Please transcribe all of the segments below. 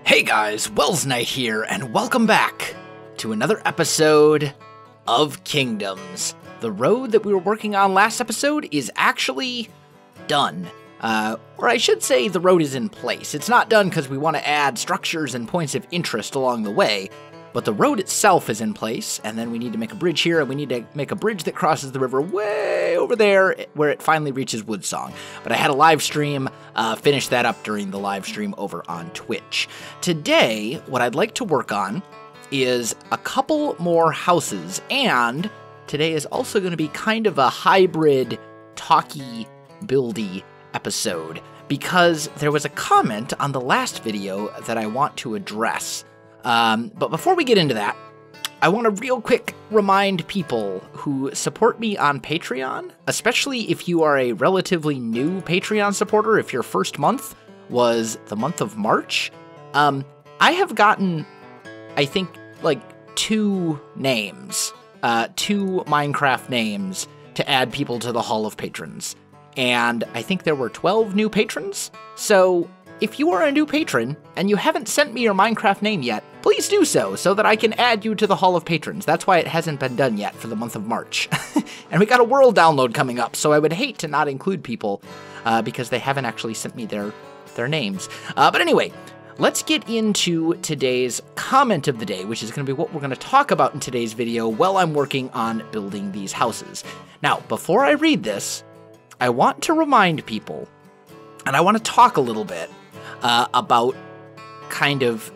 Hey guys, Welsknight here, and welcome back to another episode of Kingdoms. The road that we were working on last episode is actually done. Or I should say the road is in place. It's not done because we want to add structures and points of interest along the way, but the road itself is in place, and then we need to make a bridge here, and we need to make a bridge that crosses the river way over there where it finally reaches Woodsong. But I had a live stream, finish that up during the live stream over on Twitch. Today, what I'd like to work on is a couple more houses, and today is also going to be kind of a hybrid, talky, buildy episode, because there was a comment on the last video that I want to address. But before we get into that, I want to real quick remind people who support me on Patreon, especially if you are a relatively new Patreon supporter, if your first month was the month of March, I have gotten, I think, like two Minecraft names to add people to the Hall of Patrons. And I think there were 12 new patrons, so if you are a new patron and you haven't sent me your Minecraft name yet, please do so that I can add you to the Hall of Patrons. That's why it hasn't been done yet for the month of March. And we got a world download coming up, so I would hate to not include people because they haven't actually sent me their names. But anyway, let's get into today's comment of the day, which is going to be what we're going to talk about in today's video while I'm working on building these houses. Now, before I read this, I want to remind people, and I want to talk a little bit about kind of,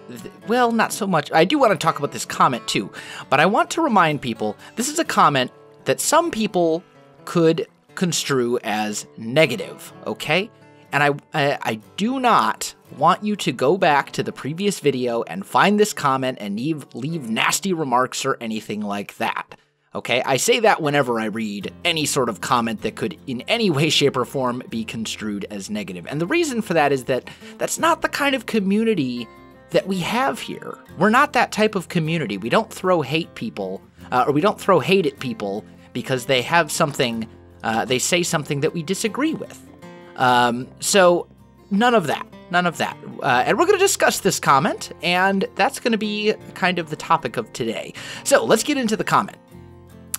well, not so much. I do want to talk about this comment too, but I want to remind people this is a comment that some people could construe as negative, okay? And I do not want you to go back to the previous video and find this comment and leave nasty remarks or anything like that. Okay, I say that whenever I read any sort of comment that could in any way, shape, or form be construed as negative. And the reason for that is that that's not the kind of community that we have here. We're not that type of community. We don't throw hate people, or we don't throw hate at people because they have something, they say something that we disagree with. So none of that. And we're going to discuss this comment, and that's going to be kind of the topic of today. So let's get into the comment.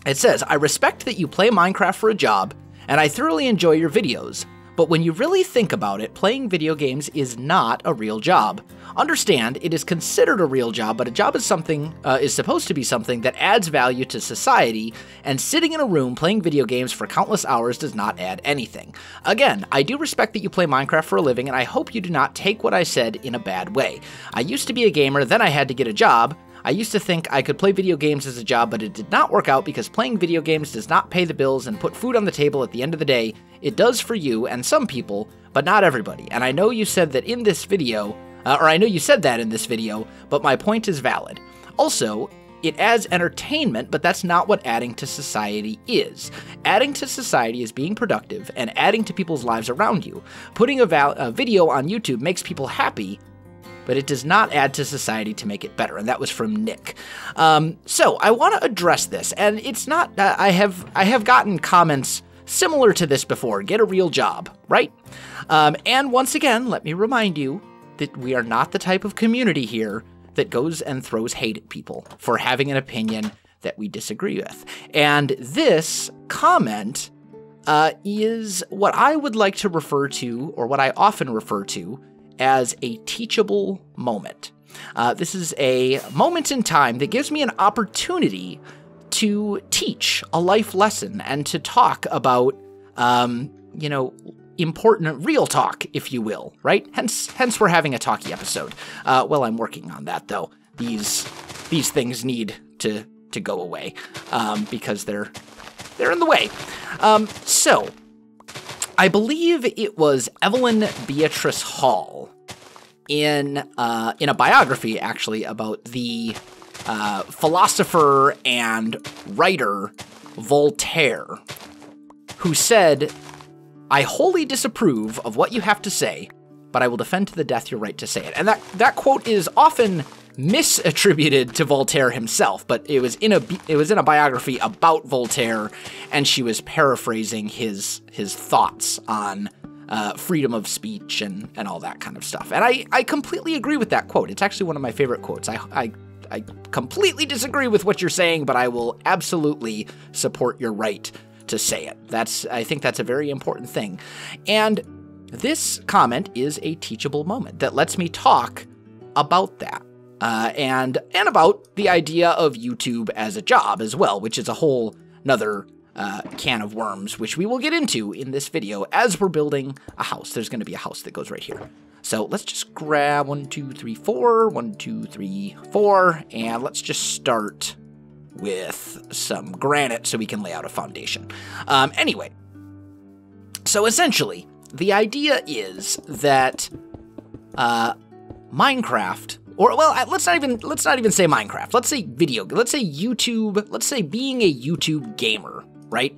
It says, I respect that you play Minecraft for a job, and I thoroughly enjoy your videos, but when you really think about it, playing video games is not a real job. Understand, it is considered a real job, but a job is supposed to be something that adds value to society, and sitting in a room playing video games for countless hours does not add anything. Again, I do respect that you play Minecraft for a living, and I hope you do not take what I said in a bad way. I used to be a gamer, then I had to get a job. I used to think I could play video games as a job, but it did not work out because playing video games does not pay the bills and put food on the table at the end of the day. It does for you and some people, but not everybody. And I know you said that in this video, but my point is valid. Also, it adds entertainment, but that's not what adding to society is. Adding to society is being productive and adding to people's lives around you. Putting a video on YouTube makes people happy, but it does not add to society to make it better. And that was from Nick. So I want to address this, and it's not, I have gotten comments similar to this before. Get a real job, right? And once again, let me remind you that we are not the type of community here that goes and throws hate at people for having an opinion that we disagree with. And this comment is what I would like to refer to, or what I often refer to, as a teachable moment. This is a moment in time that gives me an opportunity to teach a life lesson and to talk about, important real talk, if you will, right? Hence we're having a talky episode. Well, I'm working on that though. These things need to go away because they're in the way. So I believe it was Evelyn Beatrice Hall in a biography, actually, about the philosopher and writer Voltaire, who said, I wholly disapprove of what you have to say, but I will defend to the death your right to say it. And that quote is often misattributed to Voltaire himself, but it was in a biography about Voltaire, and she was paraphrasing his thoughts on freedom of speech and all that kind of stuff. And I completely agree with that quote. It's actually one of my favorite quotes. I completely disagree with what you're saying, but I will absolutely support your right to say it. I think that's a very important thing. And this comment is a teachable moment that lets me talk about that. And about the idea of YouTube as a job as well, which is a whole nother can of worms, which we will get into in this video as we're building a house. There's going to be a house that goes right here. So let's just grab 1, 2, 3, 4, 1, 2, 3, 4, and let's just start with some granite so we can lay out a foundation. Anyway, so essentially, the idea is that Minecraft, or well, let's not even say Minecraft. Let's say let's say YouTube. Let's say being a YouTube gamer, right?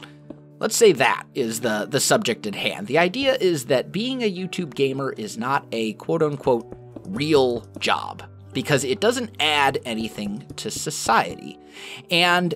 Let's say that is the subject at hand. The idea is that being a YouTube gamer is not a quote-unquote real job because it doesn't add anything to society. And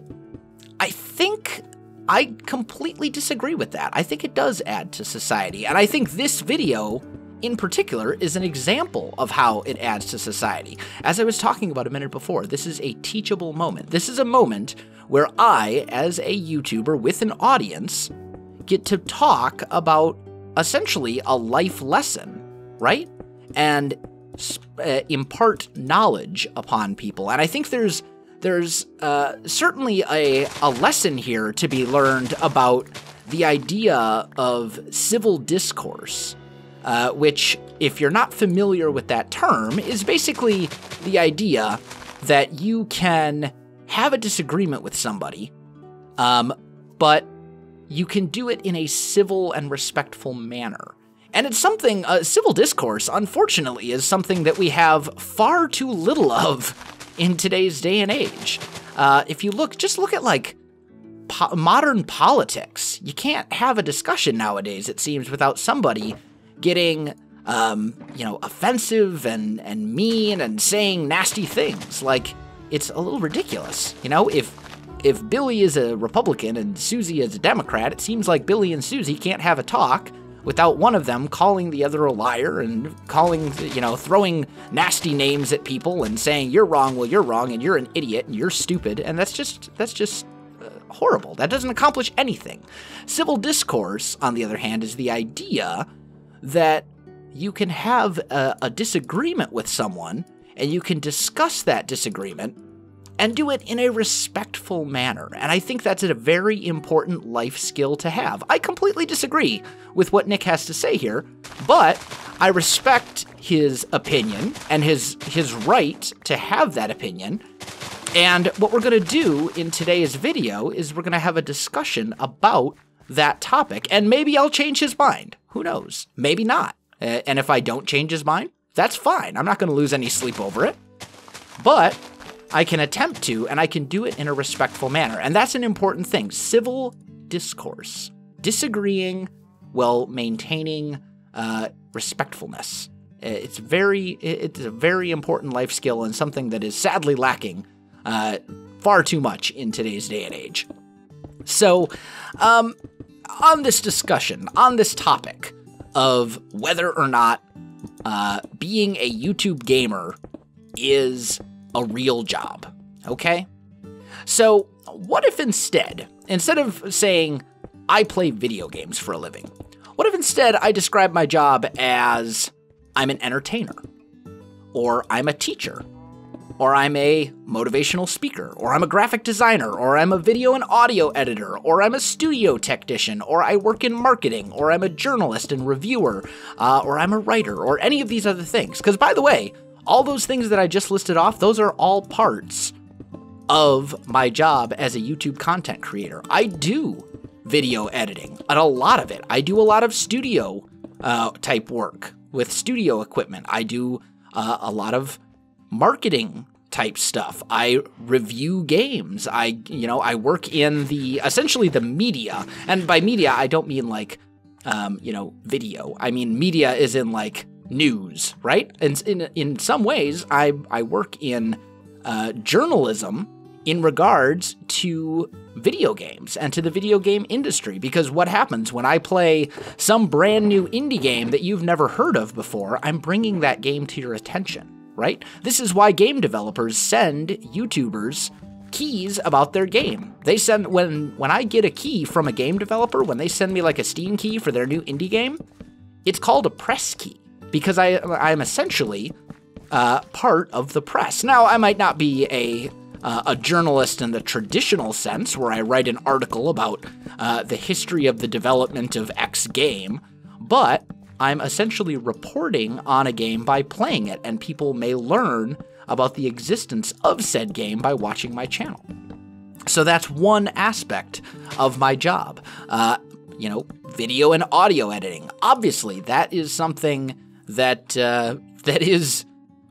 I think I completely disagree with that. I think it does add to society. And I think this video in particular is an example of how it adds to society. As I was talking about a minute before, this is a teachable moment. This is a moment where I, as a YouTuber with an audience, get to talk about essentially a life lesson, right? And impart knowledge upon people. And I think there's certainly a lesson here to be learned about the idea of civil discourse, which, if you're not familiar with that term, is basically the idea that you can have a disagreement with somebody, but you can do it in a civil and respectful manner. And it's something, civil discourse, unfortunately, is something that we have far too little of in today's day and age. If you just look at like modern politics. You can't have a discussion nowadays, it seems, without somebody getting, offensive and mean and saying nasty things. Like, it's a little ridiculous. If Billy is a Republican and Susie is a Democrat, it seems like Billy and Susie can't have a talk without one of them calling the other a liar and throwing nasty names at people and saying, you're wrong, well, you're wrong, and you're an idiot, and you're stupid, and that's just horrible. That doesn't accomplish anything. Civil discourse, on the other hand, is the idea that you can have a disagreement with someone, and you can discuss that disagreement and do it in a respectful manner. And I think that's a very important life skill to have. I completely disagree with what Nick has to say here, but I respect his opinion and his right to have that opinion. And what we're going to do in today's video is we're going to have a discussion about that topic, and maybe I'll change his mind. Who knows? Maybe not. And if I don't change his mind, that's fine. I'm not going to lose any sleep over it. But I can attempt to, and I can do it in a respectful manner. And that's an important thing. Civil discourse. Disagreeing while maintaining respectfulness. It's a very important life skill and something that is sadly lacking far too much in today's day and age. So, on this discussion, on this topic of whether or not being a YouTube gamer is a real job, okay? So what if instead of saying I play video games for a living, what if instead I describe my job as I'm an entertainer, or I'm a teacher, or I'm a motivational speaker, or I'm a graphic designer, or I'm a video and audio editor, or I'm a studio technician, or I work in marketing, or I'm a journalist and reviewer, or I'm a writer, or any of these other things. Because, by the way, all those things that I just listed off, those are all parts of my job as a YouTube content creator. I do video editing, and a lot of it. I do a lot of studio type work with studio equipment. I do a lot of marketing type stuff. I review games. I work in essentially the media. And by media, I don't mean like, video. I mean, media is in like news, right? And in some ways, I work in journalism in regards to video games and to the video game industry. Because what happens when I play some brand new indie game that you've never heard of before, I'm bringing that game to your attention, right? This is why game developers send YouTubers keys about their game. They send, when I get a key from a game developer, when they send me like a Steam key for their new indie game, it's called a press key, because I'm essentially part of the press. Now, I might not be a journalist in the traditional sense, where I write an article about the history of the development of X game, but I'm essentially reporting on a game by playing it, and people may learn about the existence of said game by watching my channel. So that's one aspect of my job. Video and audio editing. Obviously, that is something that is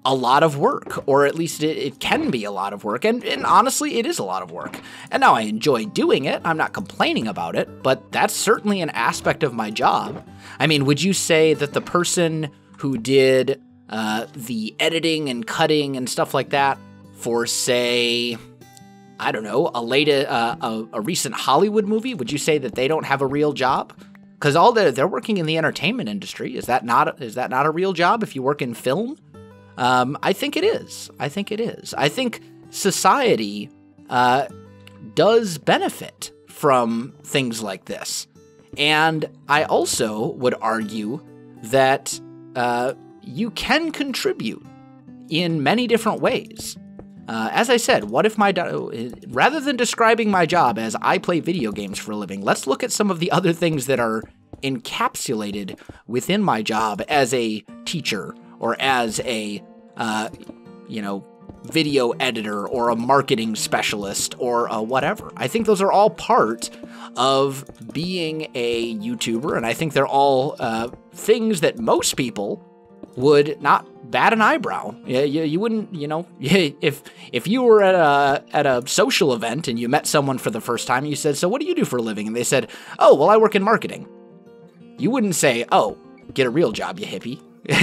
a lot of work, or at least it can be a lot of work, and honestly, it is a lot of work. And now I enjoy doing it, I'm not complaining about it, but that's certainly an aspect of my job. I mean, would you say that the person who did the editing and cutting and stuff like that for, say, I don't know, a recent Hollywood movie, would you say that they don't have a real job? Because they're working in the entertainment industry. Is that not a real job if you work in film? I think it is. I think society does benefit from things like this. And I also would argue that you can contribute in many different ways. As I said, what if rather than describing my job as I play video games for a living, let's look at some of the other things that are encapsulated within my job as a teacher, or as a, video editor, or a marketing specialist, or a whatever. I think those are all part of being a YouTuber, and I think they're all things that most people would not bat an eyebrow. You wouldn't, if you were at a social event and you met someone for the first time, and you said, "So what do you do for a living?" And they said, "Oh, well, I work in marketing." You wouldn't say, "Oh, get a real job, you hippie."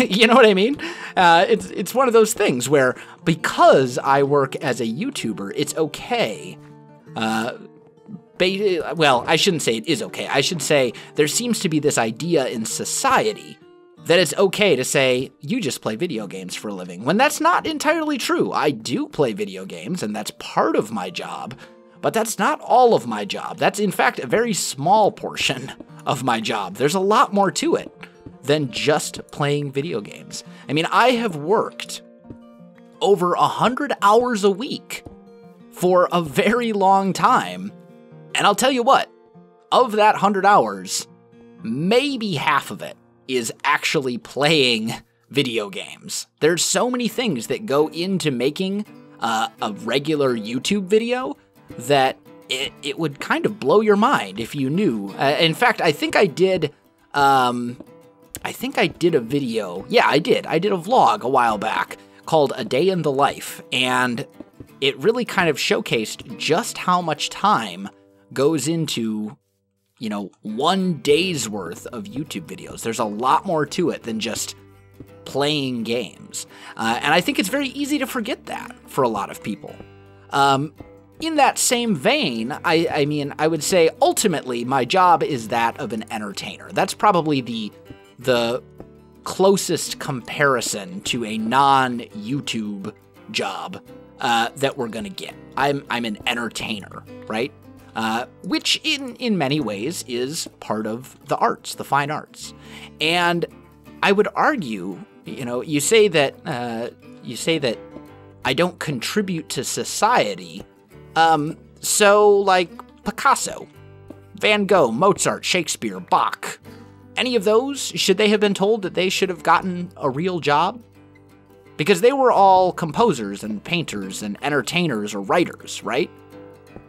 You know what I mean? It's one of those things where, because I work as a YouTuber, it's okay. Well, I shouldn't say it is okay. I should say there seems to be this idea in society that it's okay to say, you just play video games for a living, when that's not entirely true. I do play video games, and that's part of my job, but that's not all of my job. That's, in fact, a very small portion of my job. There's a lot more to it than just playing video games. I mean, I have worked over 100 hours a week for a very long time, and I'll tell you what, of that 100 hours, maybe half of it is actually playing video games. There's so many things that go into making a regular YouTube video that it would kind of blow your mind if you knew. In fact, I think I did a video. Yeah, I did a vlog a while back called A Day in the Life, and it really kind of showcased just how much time goes into, one day's worth of YouTube videos. There's a lot more to it than just playing games. And I think it's very easy to forget that for a lot of people. In that same vein, I would say ultimately my job is that of an entertainer. That's probably the closest comparison to a non-YouTube job that we're gonna get. I'm an entertainer, right? Which in many ways is part of the arts, the fine arts. And I would argue, you say that I don't contribute to society. So like Picasso, Van Gogh, Mozart, Shakespeare, Bach, any of those, should they have been told that they should have gotten a real job? Because they were all composers and painters and entertainers or writers, right?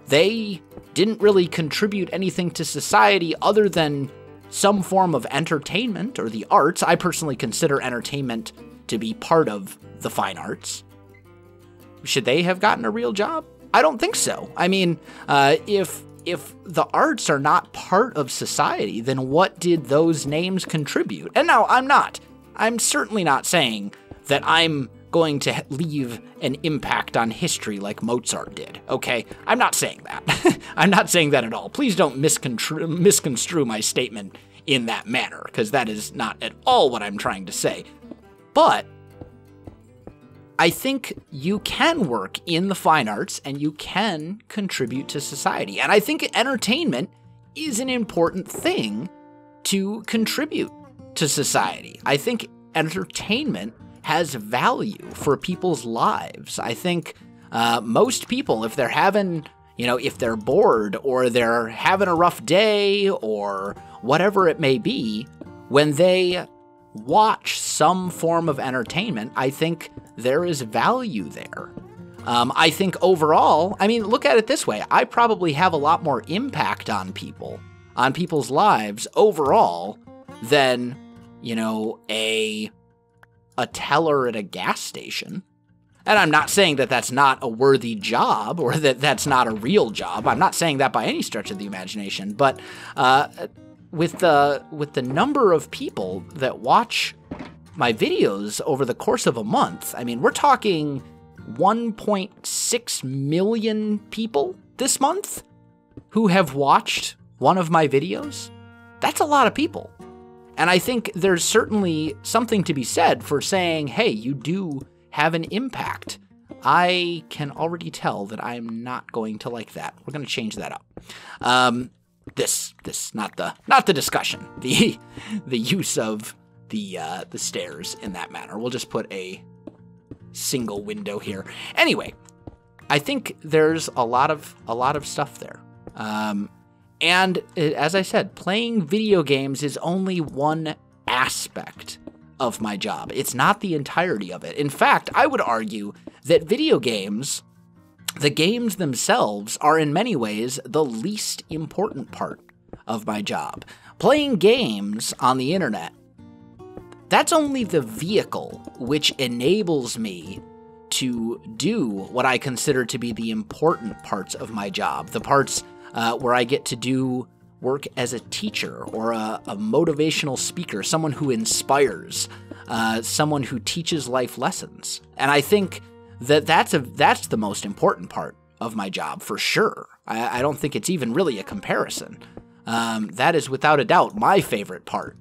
They didn't really contribute anything to society other than some form of entertainment or the arts. I personally consider entertainment to be part of the fine arts. Should they have gotten a real job? I don't think so. I mean, if the arts are not part of society, then what did those names contribute? And now I'm certainly not saying that I'm going to leave an impact on history like Mozart did, okay? I'm not saying that. I'm not saying that at all. Please don't misconstrue my statement in that manner, because that is not at all what I'm trying to say. But I think you can work in the fine arts and you can contribute to society. And I think entertainment is an important thing to contribute to society. I think entertainment has value for people's lives. I think most people, if they're having, if they're bored or they're having a rough day or whatever it may be, when they watch some form of entertainment, I think there is value there. I think overall, look at it this way. I probably have a lot more impact on people's lives overall than, a teller at a gas station. And I'm not saying that that's not a worthy job or that that's not a real job. I'm not saying that by any stretch of the imagination. But with the number of people that watch my videos over the course of a month, we're talking 1.6 million people this month who have watched one of my videos. That's a lot of people. And I think there's certainly something to be said for saying, hey, you do have an impact. I can already tell that I'm not going to like that. We're going to change that up. Not the discussion, the use of the stairs in that manner. We'll just put a single window here. Anyway, I think there's a lot of stuff there. And as I said, playing video games is only one aspect of my job. It's not the entirety of it. In fact, I would argue that video games, the games themselves, are in many ways the least important part of my job. Playing games on the internet, that's only the vehicle which enables me to do what I consider to be the important parts of my job, the parts where I get to do work as a teacher or a motivational speaker, someone who inspires, someone who teaches life lessons. And I think that's the most important part of my job for sure. I don't think it's even really a comparison. That is without a doubt my favorite part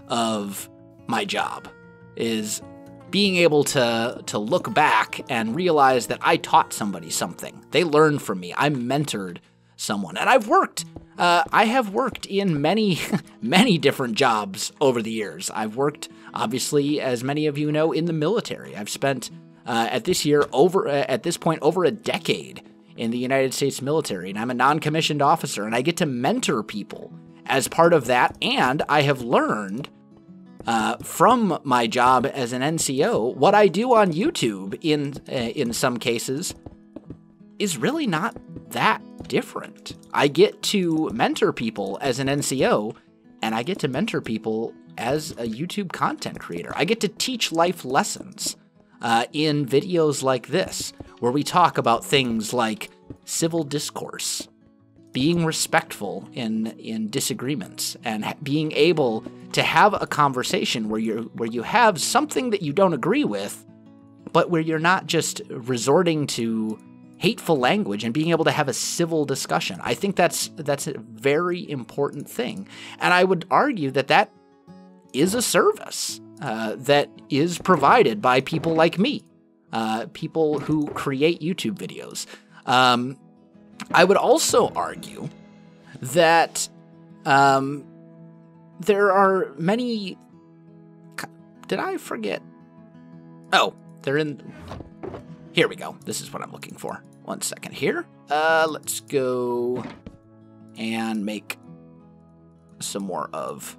of my job, is being able to look back and realize that I taught somebody something. They learned from me. I mentored someone. And I have worked in many, many different jobs over the years. I've worked, obviously, as many of you know, in the military. I've spent, at this point, over a decade in the United States military, and I'm a non-commissioned officer, and I get to mentor people as part of that, and I have learned from my job as an NCO, what I do on YouTube in some cases is really not that different. I get to mentor people as an NCO, and I get to mentor people as a YouTube content creator. I get to teach life lessons in videos like this, where we talk about things like civil discourse, being respectful in disagreements, and being able to have a conversation where you have something that you don't agree with, but where you're not just resorting to hateful language and being able to have a civil discussion. I think that's a very important thing. And I would argue that is a service that is provided by people like me, people who create YouTube videos. I would also argue that there are many... Did I forget? Oh, they're in... Here we go. This is what I'm looking for. One second here. Let's go and make some more of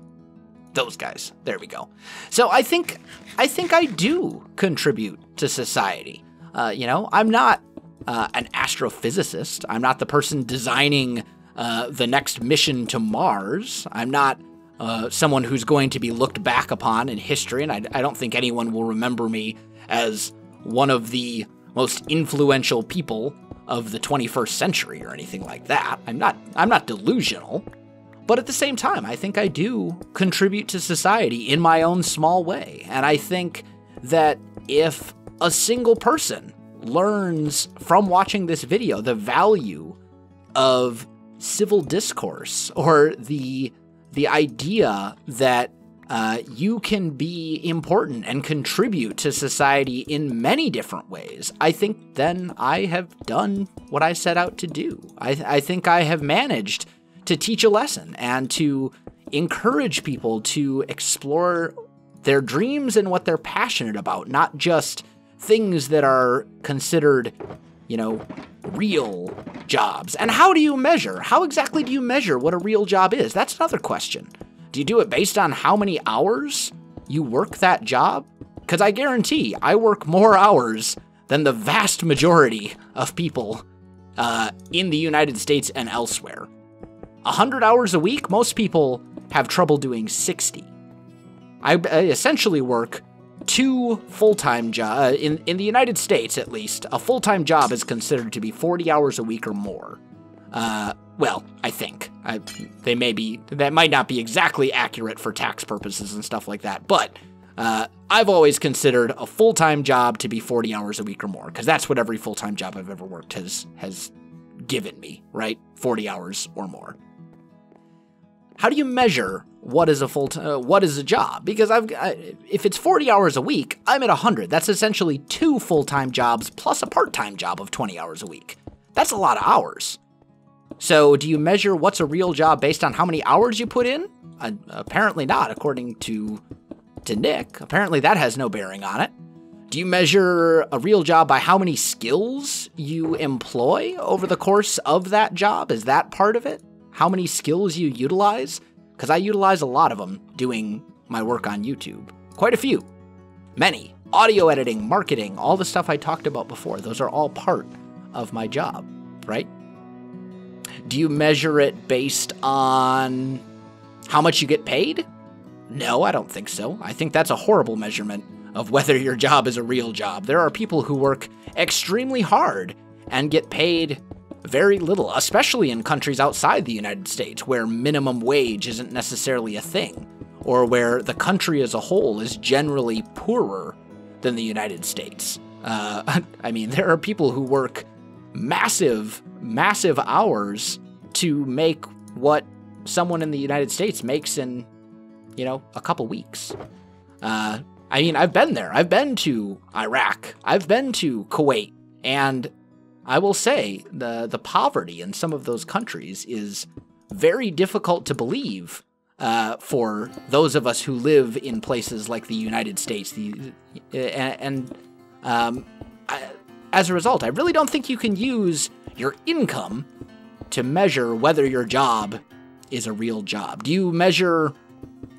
those guys. There we go. So I think I do contribute to society. I'm not an astrophysicist. I'm not the person designing the next mission to Mars. I'm not someone who's going to be looked back upon in history, and I don't think anyone will remember me as one of the most influential people of the 21st century or anything like that. I'm not delusional, but at the same time, I think I do contribute to society in my own small way. And I think that if a single person learns from watching this video the value of civil discourse, or the idea that you can be important and contribute to society in many different ways, I think then I have done what I set out to do. I think I have managed to teach a lesson and to encourage people to explore their dreams and what they're passionate about, not just things that are considered, real jobs. And how do you measure? How exactly do you measure what a real job is? That's another question. Do you do it based on how many hours you work that job? Because I guarantee I work more hours than the vast majority of people in the United States and elsewhere. 100 hours a week, most people have trouble doing 60. I essentially work 2 full-time jobs. In the United States, at least, a full-time job is considered to be 40 hours a week or more. Well, I think. That might not be exactly accurate for tax purposes and stuff like that, but I've always considered a full-time job to be 40 hours a week or more, because that's what every full-time job I've ever worked has given me, right? 40 hours or more. How do you measure what is a job? Because if it's 40 hours a week, I'm at 100. That's essentially 2 full-time jobs plus a part-time job of 20 hours a week. That's a lot of hours. So do you measure what's a real job based on how many hours you put in? Apparently not, according to Nick. Apparently that has no bearing on it. Do you measure a real job by how many skills you employ over the course of that job? Is that part of it? How many skills you utilize? Because I utilize a lot of them doing my work on YouTube. Quite a few. Many. Audio editing, marketing, all the stuff I talked about before. Those are all part of my job, right? Do you measure it based on how much you get paid? No, I don't think so. I think that's a horrible measurement of whether your job is a real job. There are people who work extremely hard and get paid very little, especially in countries outside the United States, where minimum wage isn't necessarily a thing, or where the country as a whole is generally poorer than the United States. There are people who work massive hours to make what someone in the United States makes in, a couple weeks. I've been there. I've been to Iraq. I've been to Kuwait. And I will say the poverty in some of those countries is very difficult to believe for those of us who live in places like the United States. As a result, I really don't think you can use your income to measure whether your job is a real job. Do you measure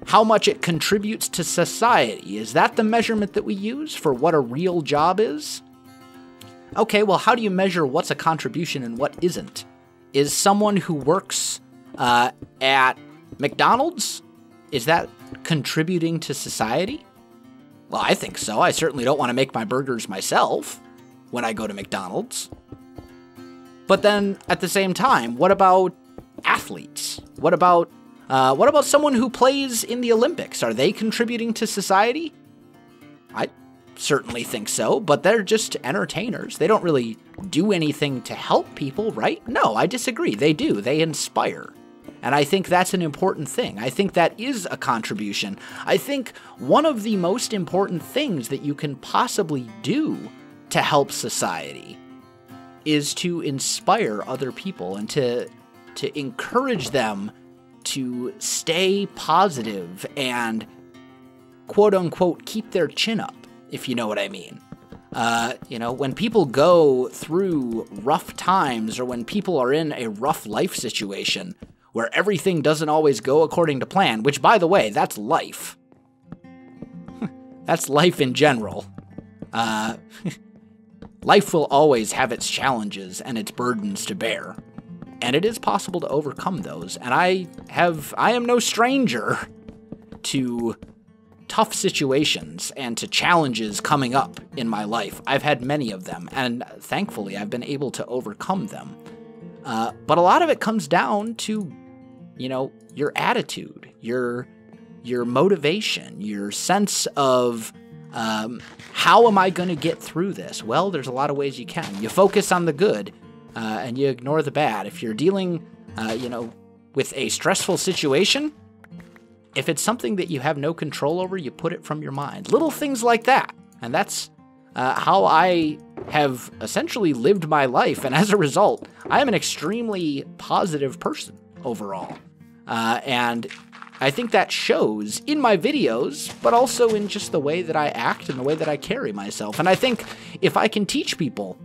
how much it contributes to society? Is that the measurement that we use for what a real job is? Okay, well, how do you measure what's a contribution and what isn't? Is someone who works at McDonald's, is that contributing to society? Well, I think so. I certainly don't want to make my burgers myself when I go to McDonald's. But then, at the same time, what about athletes? What about someone who plays in the Olympics? Are they contributing to society? I certainly think so, but they're just entertainers. They don't really do anything to help people, right? No, I disagree. They do. They inspire. And I think that's an important thing. I think that is a contribution. I think one of the most important things that you can possibly do to help society is to inspire other people and to encourage them to stay positive and quote-unquote keep their chin up, if you know what I mean. When people go through rough times, or when people are in a rough life situation where everything doesn't always go according to plan, which, by the way, that's life. That's life in general. Life will always have its challenges and its burdens to bear, and it is possible to overcome those. And I am no stranger to tough situations and to challenges coming up in my life. I've had many of them, and thankfully I've been able to overcome them. But a lot of it comes down to, your attitude, your motivation, your sense of How am I going to get through this? Well, there's a lot of ways you can. You focus on the good, and you ignore the bad. If you're dealing, with a stressful situation, if it's something that you have no control over, you put it from your mind. Little things like that. And that's how I have essentially lived my life. And as a result, I am an extremely positive person overall. And I think that shows in my videos, but also in just the way that I act and the way that I carry myself. And I think if I can teach people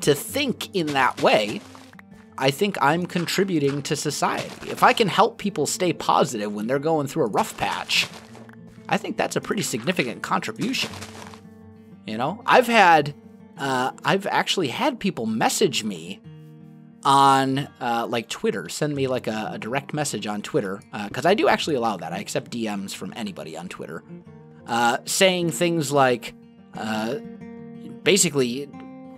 to think in that way, I think I'm contributing to society. If I can help people stay positive when they're going through a rough patch, I think that's a pretty significant contribution. You know, I've actually had people message me on like Twitter, send me like a direct message on Twitter, because I do actually allow that. I accept DMs from anybody on Twitter, saying things like, basically,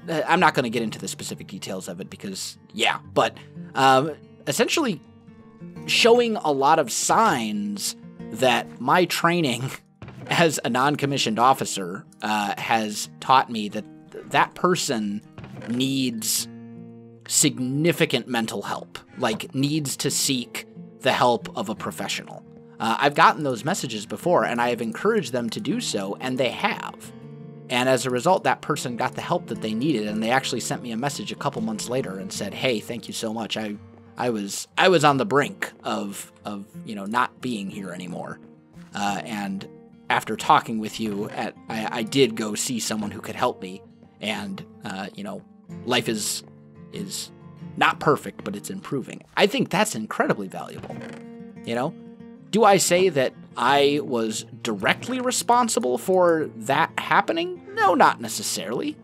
I'm not going to get into the specific details of it because, yeah, but essentially showing a lot of signs that my training as a non-commissioned officer has taught me that that person needs significant mental help, like needs to seek the help of a professional. I've gotten those messages before, and I have encouraged them to do so, and they have. And as a result, that person got the help that they needed, and they actually sent me a message a couple months later and said, "Hey, thank you so much. I was on the brink of not being here anymore. And after talking with you, I did go see someone who could help me. And life is not perfect, but it's improving." I think that's incredibly valuable. Do I say that I was directly responsible for that happening? No, not necessarily.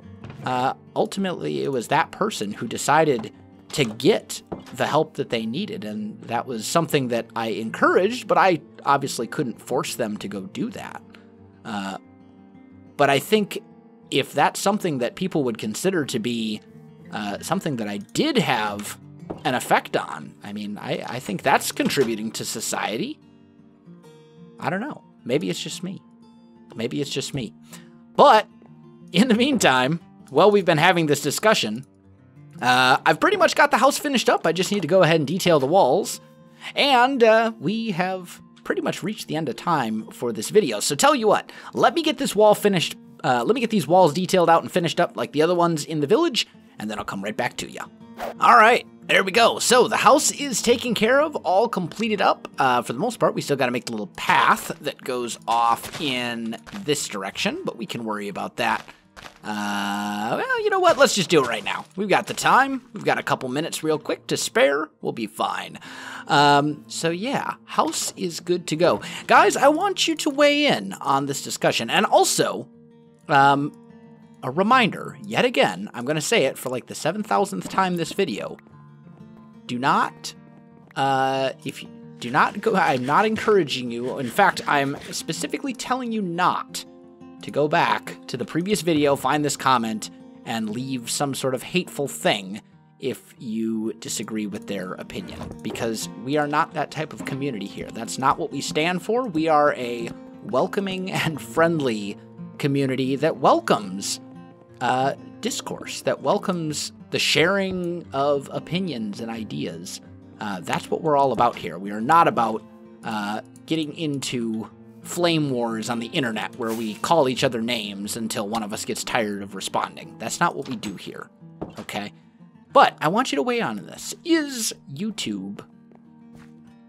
Ultimately, it was that person who decided to get the help that they needed, and that was something that I encouraged, but I obviously couldn't force them to go do that. But I think if that's something that people would consider to be something that I did have an effect on, I mean, I think that's contributing to society. I don't know. Maybe it's just me. But in the meantime, while we've been having this discussion, I've pretty much got the house finished up. I just need to go ahead and detail the walls. And we have pretty much reached the end of time for this video. So tell you what, let me get this wall finished. Let me get these walls detailed out and finished up like the other ones in the village, and then I'll come right back to you. All right, there we go. So the house is taken care of, all completed up. For the most part, we still got to make the little path that goes off in this direction, but we can worry about that. Well, you know what? Let's just do it right now. We've got the time. We've got a couple minutes real quick to spare. We'll be fine. So yeah, house is good to go. Guys, I want you to weigh in on this discussion. And also, a reminder, yet again, I'm going to say it for like the 7,000th time this video. Do not go, I'm not encouraging you. In fact, I'm specifically telling you not to go back to the previous video, find this comment, and leave some sort of hateful thing if you disagree with their opinion, because we are not that type of community here. That's not what we stand for. We are a welcoming and friendly community that welcomes discourse, that welcomes the sharing of opinions and ideas. That's what we're all about here. We are not about getting into flame wars on the internet where we call each other names until one of us gets tired of responding. That's not what we do here, okay? But I want you to weigh on this. Is YouTube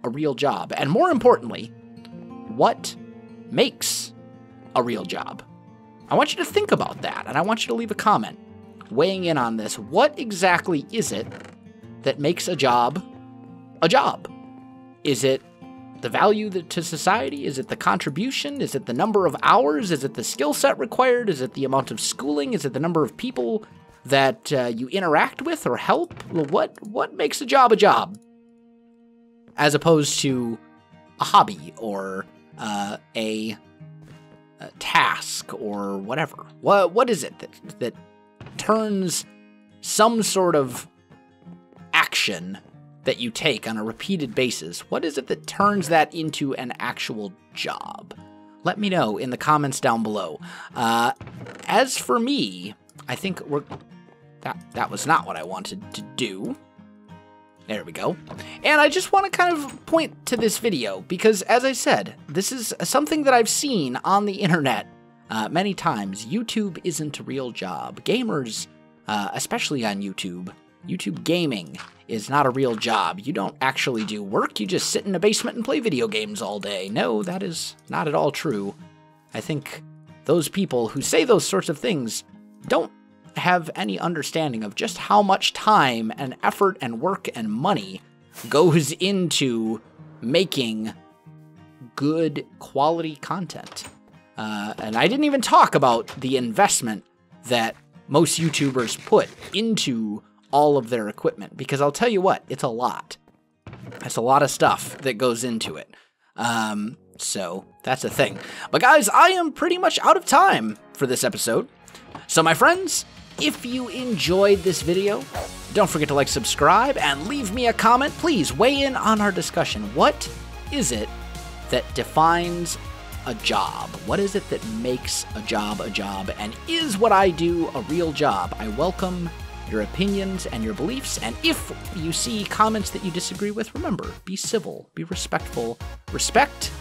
a real job? And more importantly, what makes a real job? I want you to think about that, and I want you to leave a comment weighing in on this. What exactly is it that makes a job a job? Is it the value to society? Is it the contribution? Is it the number of hours? Is it the skill set required? Is it the amount of schooling? Is it the number of people that you interact with or help? What makes a job as opposed to a hobby or a task or whatever? What is it that turns some sort of action that you take on a repeated basis? What is it that turns that into an actual job? let me know in the comments down below. As for me, I think that was not what I wanted to do. There we go. And I just want to kind of point to this video because, as I said, this is something that I've seen on the internet many times. YouTube isn't a real job. Gamers, especially on YouTube gaming is not a real job. You don't actually do work. You just sit in a basement and play video games all day. No, that is not at all true. I think those people who say those sorts of things don't have any understanding of just how much time and effort and work and money goes into making good quality content. And I didn't even talk about the investment that most YouTubers put into all of their equipment, because I'll tell you what, it's a lot. It's a lot of stuff that goes into it. So that's a thing. But guys, I am pretty much out of time for this episode. So my friends, if you enjoyed this video, don't forget to like, subscribe, and leave me a comment. Please weigh in on our discussion. What is it that defines a job? What is it that makes a job? And is what I do a real job? I welcome your opinions and your beliefs, and if you see comments that you disagree with, remember, be civil, be respectful, respect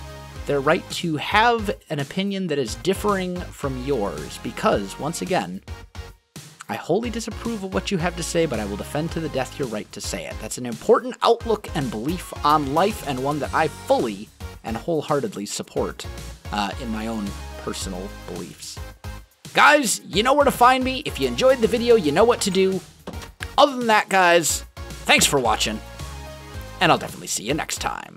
their right to have an opinion that is differing from yours, because, once again, I wholly disapprove of what you have to say, but I will defend to the death your right to say it. That's an important outlook and belief on life, and one that I fully and wholeheartedly support in my own personal beliefs. Guys, you know where to find me. If you enjoyed the video, you know what to do. Other than that, guys, thanks for watching, and I'll definitely see you next time.